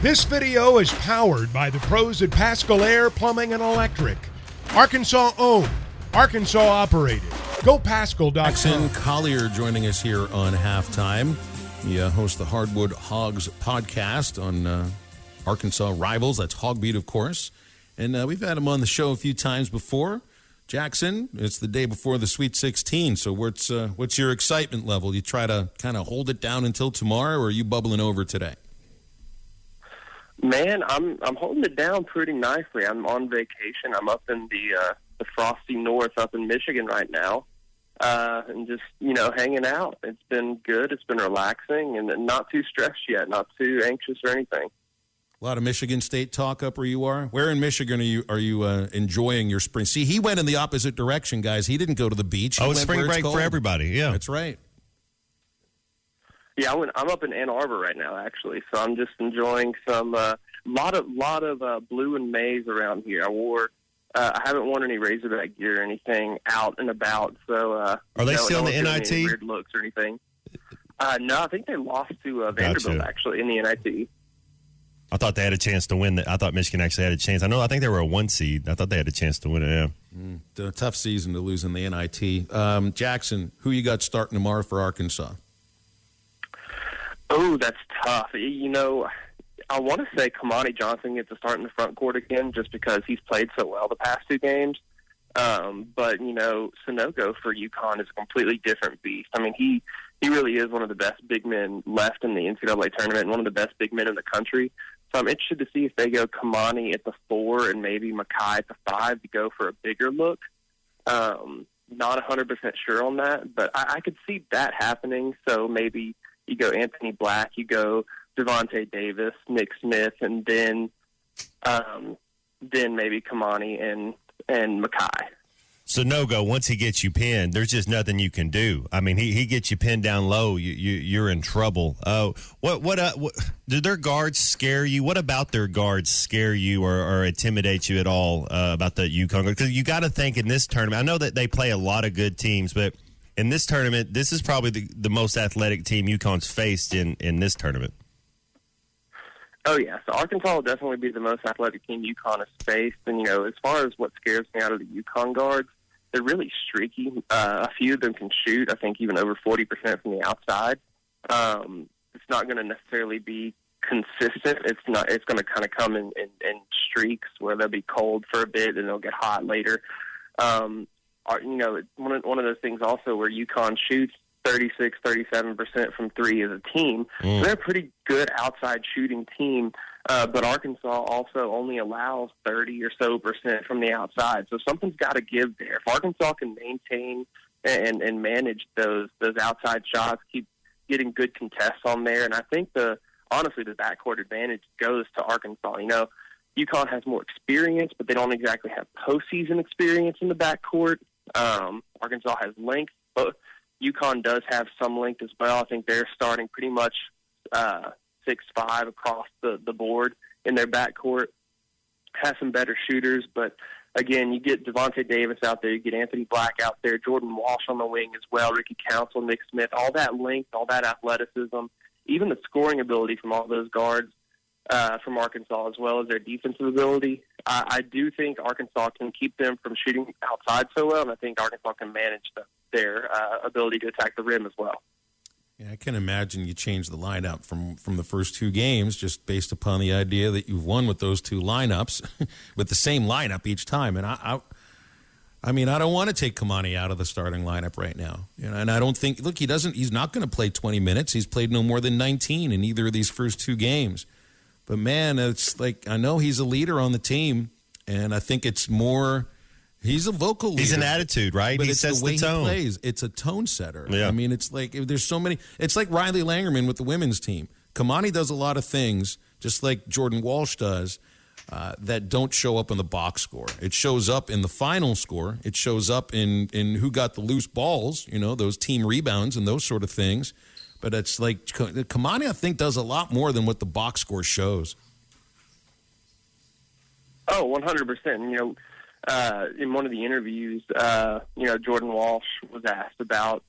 This video is powered by the pros at Pascal Air Plumbing and Electric. Arkansas owned, Arkansas operated. Go Pascal.com. Jackson Collier joining us here on Halftime. He hosts the Hardwood Hogs podcast on Arkansas Rivals. That's Hog Beat, of course. And we've had him on the show a few times before. Jackson, it's the day before the Sweet 16, so what's your excitement level? You try to kind of hold it down until tomorrow, or are you bubbling over today? Man, I'm holding it down pretty nicely. I'm on vacation. I'm up in the frosty north, up in Michigan right now, and just hanging out. It's been good. It's been relaxing, and not too stressed yet. Not too anxious or anything. A lot of Michigan State talk up where you are. Where in Michigan are you enjoying your spring? See, he went in the opposite direction, guys. He didn't go to the beach. It's spring break for everybody. Yeah, that's right. Yeah, I'm up in Ann Arbor right now, actually. So I'm just enjoying some lot of blue and maize around here. I haven't worn any Razorback gear or anything out and about. So are they still in the NIT? Any weird looks or anything? No, I think they lost to Vanderbilt actually in the NIT. I thought they had a chance to win. I thought Michigan actually had a chance. I think they were a 1 seed. I thought they had a chance to win it. Yeah. A tough season to lose in the NIT. Jackson, who you got starting tomorrow for Arkansas? Oh, that's tough. I want to say Kimani Johnson gets a start in the front court again just because he's played so well the past 2 games. But Sunogo for UConn is a completely different beast. I mean, he really is one of the best big men left in the NCAA tournament and one of the best big men in the country. So I'm interested to see if they go Kimani at the 4 and maybe Makai at the 5 to go for a bigger look. Not 100% sure on that, but I could see that happening. So maybe you go Anthony Black, you go Devontae Davis, Nick Smith, and then maybe Kimani and Makai. So no-go, once he gets you pinned, there's just nothing you can do. I mean, he gets you pinned down low, you're in trouble. What do their guards scare you? What about their guards scare you or intimidate you at all about the UConn? Because you got to think in this tournament, I know that they play a lot of good teams, but in this tournament, this is probably the most athletic team UConn's faced in this tournament. Oh, yeah. So Arkansas will definitely be the most athletic team UConn has faced. And, as far as what scares me out of the UConn guards, they're really streaky. A few of them can shoot, I think, even over 40% from the outside. It's not going to necessarily be consistent. It's going to kind of come in streaks where they'll be cold for a bit and they'll get hot later. One of those things also where UConn shoots 36, 37% from 3 as a team. So they're a pretty good outside shooting team, but Arkansas also only allows 30 or so % from the outside. So something's got to give there. If Arkansas can maintain and manage those outside shots, keep getting good contests on there, and I think honestly the backcourt advantage goes to Arkansas. UConn has more experience, but they don't exactly have postseason experience in the backcourt. Arkansas has length, but UConn does have some length as well. I think they're starting pretty much 6'5" across the board in their backcourt. Has some better shooters, but again, you get Devontae Davis out there, you get Anthony Black out there, Jordan Walsh on the wing as well, Ricky Council, Nick Smith, all that length, all that athleticism, even the scoring ability from all those guards from Arkansas, as well as their defensive ability. I do think Arkansas can keep them from shooting outside so well, and I think Arkansas can manage their ability to attack the rim as well. Yeah, I can imagine you change the lineup from the first 2 games just based upon the idea that you've won with those 2 lineups, with the same lineup each time. And I mean, I don't want to take Kimani out of the starting lineup right now. And I don't think, look, he's not going to play 20 minutes. He's played no more than 19 in either of these first 2 games. But, man, it's like I know he's a leader on the team, and I think it's more he's a vocal leader. He's an attitude, right? But he it's sets the way the tone. He plays. It's a tone setter. Yeah. I mean, it's like there's so many. It's like Riley Langerman with the women's team. Kimani does a lot of things, just like Jordan Walsh does, that don't show up in the box score. It shows up in the final score. It shows up in who got the loose balls, those team rebounds and those sort of things. But it's like Kimani, I think, does a lot more than what the box score shows. Oh, 100%. In one of the interviews, Jordan Walsh was asked about,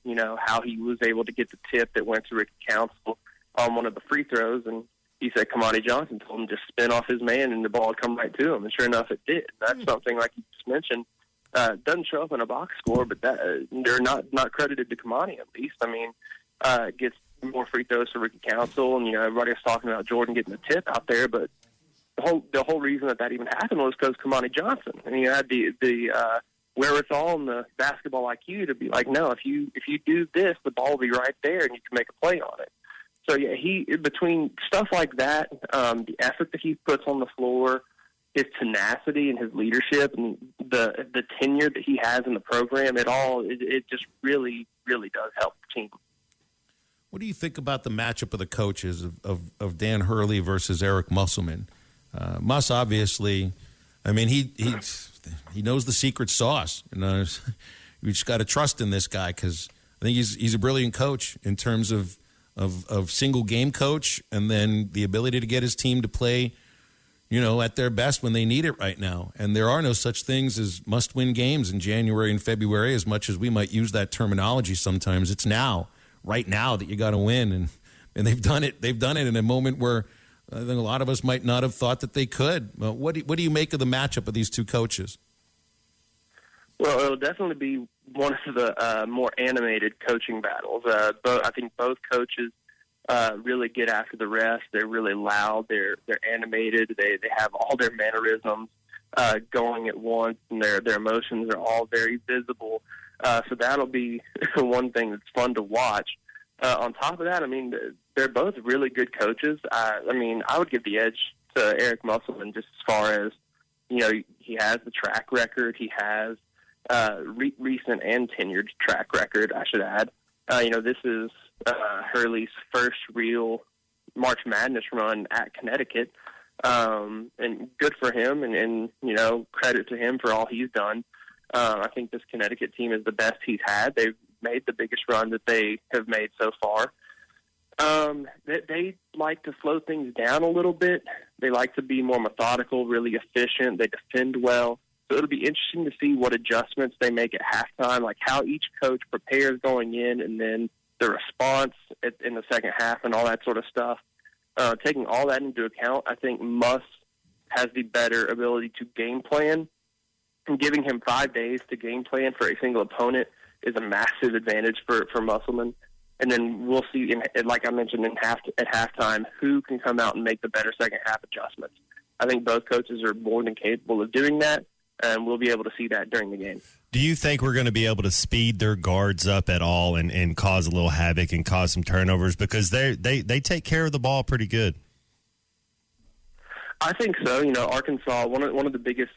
how he was able to get the tip that went to Ricky Council on one of the free throws. And he said Kimani Johnson told him just spin off his man and the ball would come right to him. And sure enough, it did. That's something, like you just mentioned, doesn't show up in a box score, but that they're not credited to Kimani, at least. I mean, gets more free throws for Ricky Council, and everybody was talking about Jordan getting the tip out there, but the whole reason that even happened was because Kimani Johnson, and he had the wherewithal and the basketball IQ to be like, no, if you do this, the ball will be right there, and you can make a play on it. So yeah, he, between stuff like that, the effort that he puts on the floor, his tenacity and his leadership, and the tenure that he has in the program, it just really, really does help the team. What do you think about the matchup of the coaches of Dan Hurley versus Eric Musselman? Muss, obviously, I mean, he knows the secret sauce. We just got to trust in this guy, because I think he's a brilliant coach in terms of single game coach, and then the ability to get his team to play, at their best when they need it right now. And there are no such things as must-win games in January and February, as much as we might use that terminology sometimes. It's right now that you got to win, and they've done it. They've done it in a moment where I think a lot of us might not have thought that they could. What do you make of the matchup of these two coaches? Well, it'll definitely be one of the more animated coaching battles. I think both coaches really get after the rest. They're really loud. They're animated. They have all their mannerisms going at once, and their emotions are all very visible. So that'll be one thing that's fun to watch. On top of that, I mean, they're both really good coaches. I would give the edge to Eric Musselman just as far as, he has the track record. He has recent and tenured track record, I should add. This is Hurley's first real March Madness run at Connecticut. And good for him, and credit to him for all he's done. I think this Connecticut team is the best he's had. They've made the biggest run that they have made so far. They like to slow things down a little bit. They like to be more methodical, really efficient. They defend well. So it'll be interesting to see what adjustments they make at halftime, like how each coach prepares going in, and then the response in the second half and all that sort of stuff. Taking all that into account, I think Muss has the better ability to game plan. And giving him 5 days to game plan for a single opponent is a massive advantage for Musselman. And then we'll see, like I mentioned, at halftime, who can come out and make the better second half adjustments. I think both coaches are more than capable of doing that, and we'll be able to see that during the game. Do you think we're going to be able to speed their guards up at all and cause a little havoc and cause some turnovers? Because they take care of the ball pretty good. I think so. Arkansas, one of the biggest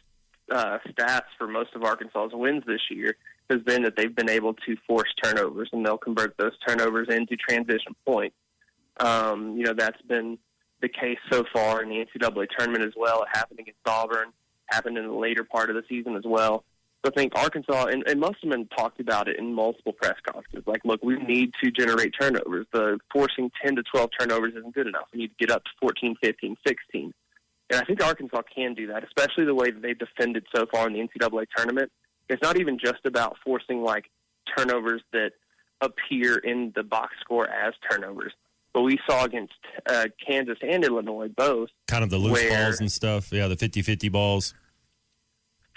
stats for most of Arkansas's wins this year has been that they've been able to force turnovers, and they'll convert those turnovers into transition points. That's been the case so far in the NCAA tournament as well. It happened against Auburn, happened in the later part of the season as well. So I think Arkansas, and Musselman talked about it in multiple press conferences, like, look, we need to generate turnovers. The forcing 10 to 12 turnovers isn't good enough. We need to get up to 14, 15, 16. And I think Arkansas can do that, especially the way that they've defended so far in the NCAA tournament. It's not even just about forcing, turnovers that appear in the box score as turnovers. But we saw against Kansas and Illinois both. Kind of the loose balls and stuff. Yeah, the 50-50 balls.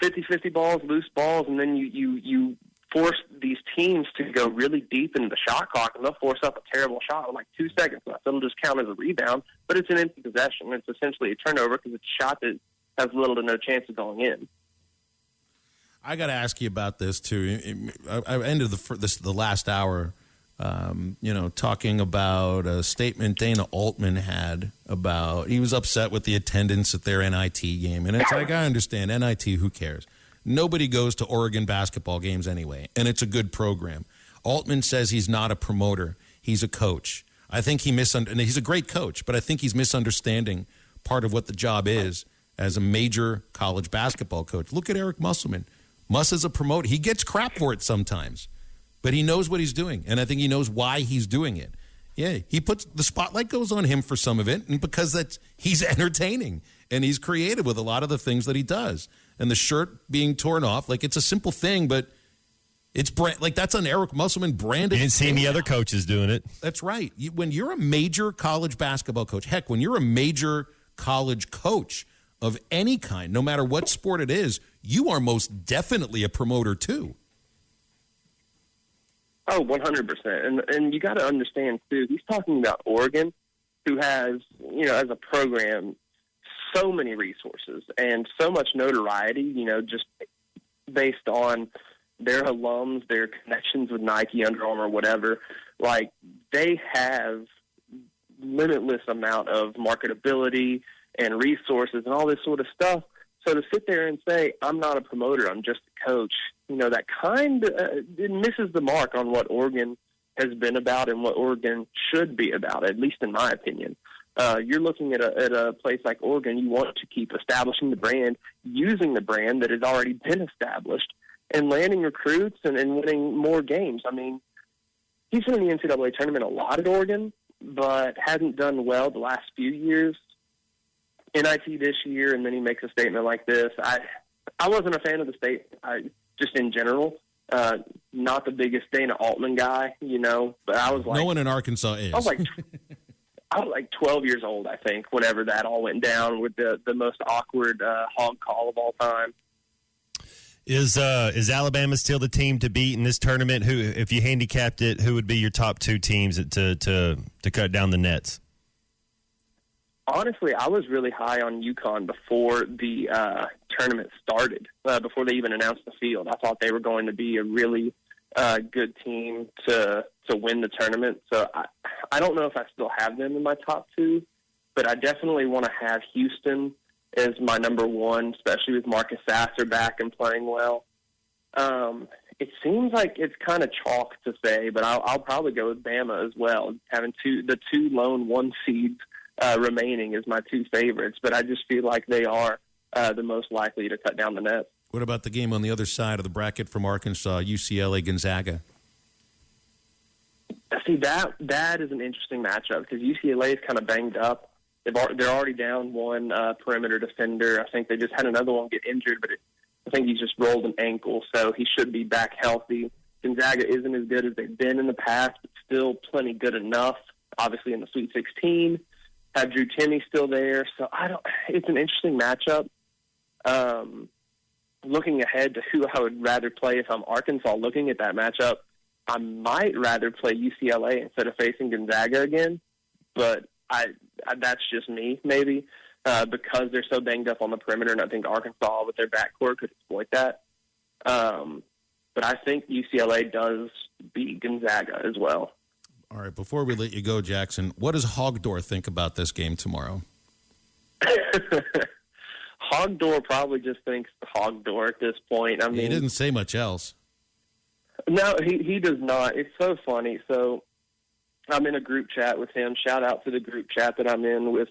50-50 balls, loose balls, and then you force these teams to go really deep into the shot clock, and they'll force up a terrible shot with 2 seconds left. It'll just count as a rebound, but it's an empty possession. It's essentially a turnover because it's a shot that has little to no chance of going in. I got to ask you about this too. I ended the last hour, talking about a statement Dana Altman had about he was upset with the attendance at their NIT game, and it's like, I understand NIT, who cares? Nobody goes to Oregon basketball games anyway, and it's a good program. Altman says he's not a promoter; he's a coach. I think and he's a great coach, but I think he's misunderstanding part of what the job is as a major college basketball coach. Look at Eric Musselman. Muss is a promoter. He gets crap for it sometimes, but he knows what he's doing, and I think he knows why he's doing it. Yeah, he puts the spotlight goes on him for some of it, and because he's entertaining and he's creative with a lot of the things that he does. And the shirt being torn off, it's a simple thing, but It's that's an Eric Musselman branded. You didn't see any other coaches doing it. That's right. When you're a major college basketball coach, heck, when you're a major college coach of any kind, no matter what sport it is, you are most definitely a promoter too. Oh, 100%. And you got to understand, too, he's talking about Oregon, who has, as a program, so many resources and so much notoriety, just based on their alums, their connections with Nike, Under Armour, whatever. Like, they have limitless amount of marketability and resources and all this sort of stuff. So to sit there and say, I'm not a promoter, I'm just a coach, that kind of it misses the mark on what Oregon has been about and what Oregon should be about, at least in my opinion. You're looking at a place like Oregon, you want to keep establishing the brand, using the brand that has already been established, and landing recruits and winning more games. I mean, he's been in the NCAA tournament a lot at Oregon, but hasn't done well the last few years. NIT this year, and then he makes a statement like this. I wasn't a fan of the statement, just in general. Not the biggest Dana Altman guy, but I was like... No one in Arkansas is. I was like 12 years old, I think, whenever that all went down with the most awkward hog call of all time. Is Alabama still the team to beat in this tournament? Who, if you handicapped it, who would be your top two teams to cut down the nets? Honestly, I was really high on UConn before the tournament started, before they even announced the field. I thought they were going to be a really good team to win the tournament. So I don't know if I still have them in my top two, but I definitely want to have Houston as my number one, especially with Marcus Sasser back and playing well. It seems like it's kind of chalk to say, but I'll probably go with Bama as well, having the two lone one seeds remaining as my two favorites, but I just feel like they are the most likely to cut down the net. What about the game on the other side of the bracket from Arkansas, UCLA Gonzaga? See, that is an interesting matchup because UCLA is kind of banged up. They're already down one perimeter defender. I think they just had another one get injured, but I think he just rolled an ankle, so he should be back healthy. Gonzaga isn't as good as they've been in the past, but still plenty good enough, obviously in the Sweet 16. Have Drew Timme still there, so it's an interesting matchup. Looking ahead to who I would rather play if I'm Arkansas, looking at that matchup, I might rather play UCLA instead of facing Gonzaga again, but that's just me, maybe, because they're so banged up on the perimeter, and I think Arkansas with their backcourt could exploit that. But I think UCLA does beat Gonzaga as well. All right, before we let you go, Jackson, what does Hog Door think about this game tomorrow? Hog Door probably just thinks Hog Door at this point. I mean, he didn't say much else. No, he does not. It's so funny. So I'm in a group chat with him. Shout out to the group chat that I'm in with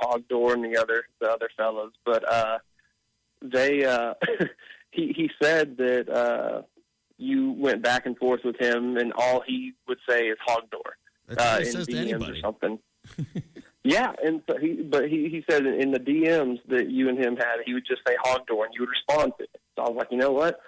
Hog Door and the other fellows. But he said that you went back and forth with him, and all he would say is Hog Door. That's what he in says to DMs anybody. Or something. Yeah, and so he said in the DMs that you and him had, he would just say Hog Door, and you would respond to it. So I was like, you know what?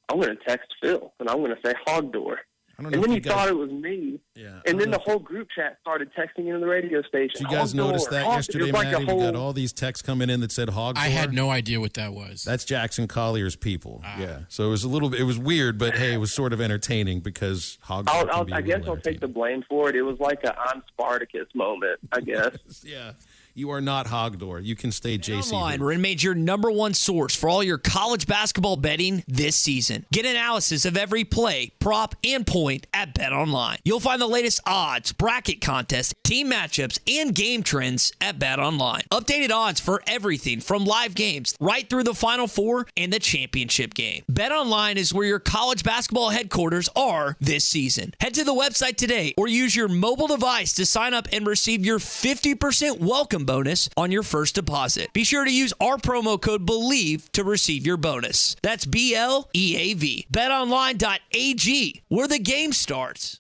I'm going to text Phil, and I'm going to say Hog Door. And then he thought it was me. Yeah, and then the whole group chat started texting into the radio station. Did you guys notice that yesterday, Maddie? We got all these texts coming in that said Hog Door. I had no idea what that was. That's Jackson Collier's people. Yeah. So it was it was weird, but hey, it was sort of entertaining because Hog Door I guess I'll take the blame for it. It was like a I'm Spartacus moment, I guess. Yeah. You are not Hog Door. You can stay JC. Online, we're made your number one source for all your college basketball betting this season. Get analysis of every play, prop, and point at BetOnline. You'll find the latest odds, bracket contests, team matchups, and game trends at BetOnline. Updated odds for everything from live games right through the Final Four and the championship game. BetOnline is where your college basketball headquarters are this season. Head to the website today or use your mobile device to sign up and receive your 50% welcome bonus on your first deposit. Be sure to use our promo code BELIEVE to receive your bonus. That's BLEAV. BetOnline.ag, where the game starts.